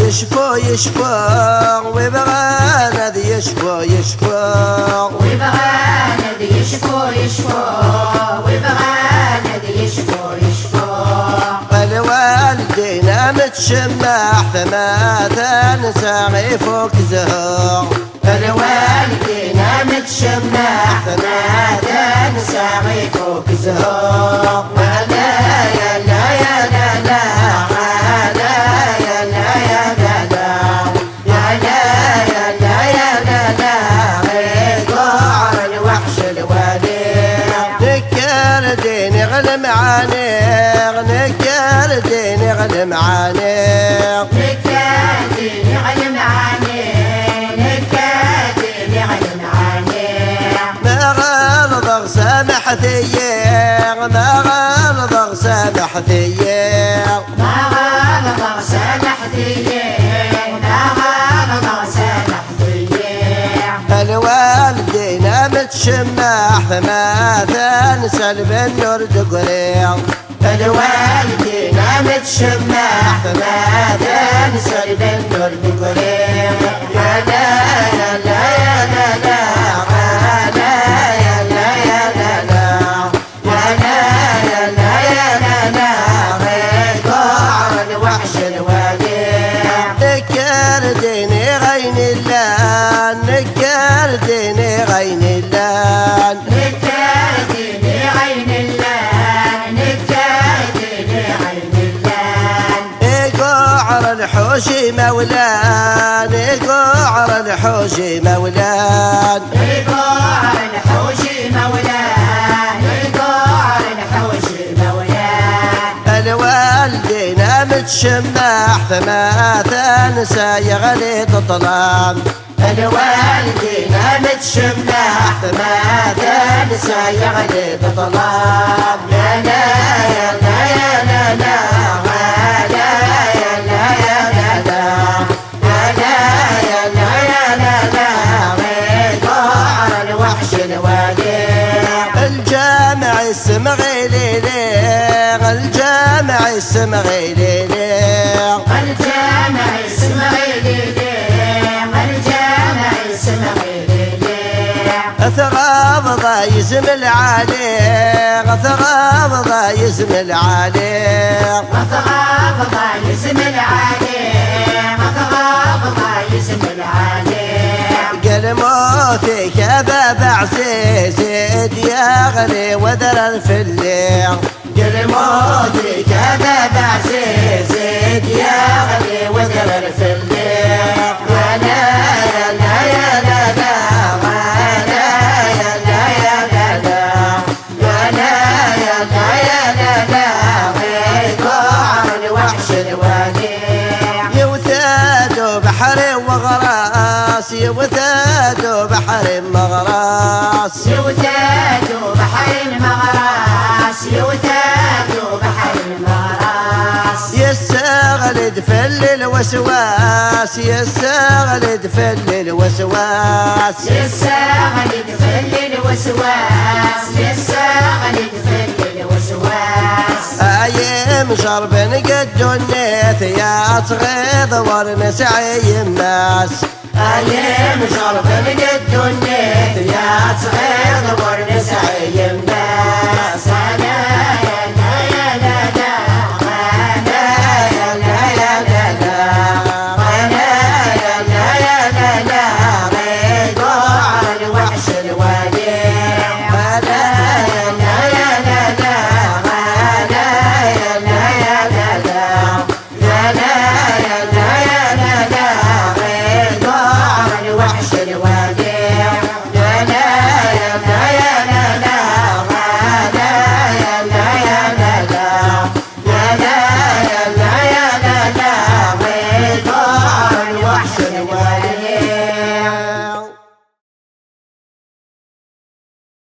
يشفو يشفو ويبغانا ذي يشفو يشفو ويبغانا ذي يشفو يشفو ويبغانا ذي يشفو يشفو الوالدين متشمع فما تنسى فوق زهور الوالدين متشمع فما تنسى فوق زهور نكال ديني غلم عانيق نكال ديني غلم عانيق نكال ديني غلم عانيق ما غلظ سامح ثيق ما غلظ سامح ثيق ما غلظ سامح ثيق ما غلظ سامح ثيق الوالدين متشمع فما تنسى البنور دقريق الوالدين متشمع فما تنسى البنور دقريق يا لا يا لا يا لا لا يا لا يا لا يا لا لا يا لا لا غير الوحش الوديع نكال ديني غين اللان نكال ديني غين اللان نكال ديني غين اللان نكال ديني غين اللان يقعر الحوشي مولان يقعر الحوشي مولان يقعر الحوشي مولان يقعر الحوشي مولان الوالدين متشمع فما تنسى يغلي تطلام الوالدين متشمع فما تنسى يغلي تطلام يا لا يا لا يا لا لا الجامع اسم غيليلي الجامع اسم غيليلي الجامع اسم غيليلي الجامع اسم غيليلي ثغاب ضايزم العالي ثغاب ضايزم العالي ثغاب ضايزم العالي ثغاب ضايزم العالي قال موتك يا باب عزيز يغلي وذر في الليل قال موتك يا باب عزيز يغلي وذر في الليل يا لا يا لا يا لا لا يا لا يا لا يا لا يا لا يا لا لا يقعر الوحش الوديع يوثاد بحر وغراس يوثاد بحر مغراس يوثاد بحر المغراس يوثاد بحر المغراس يستغل دفل الوسواس يستغل دفل الوسواس يستغل دفل الوسواس يستغل دفل الوسواس ايم شرب قد النيث يا صغير ورنس عيماس ايام شرب قد النيث يا صغير ورنس عيماس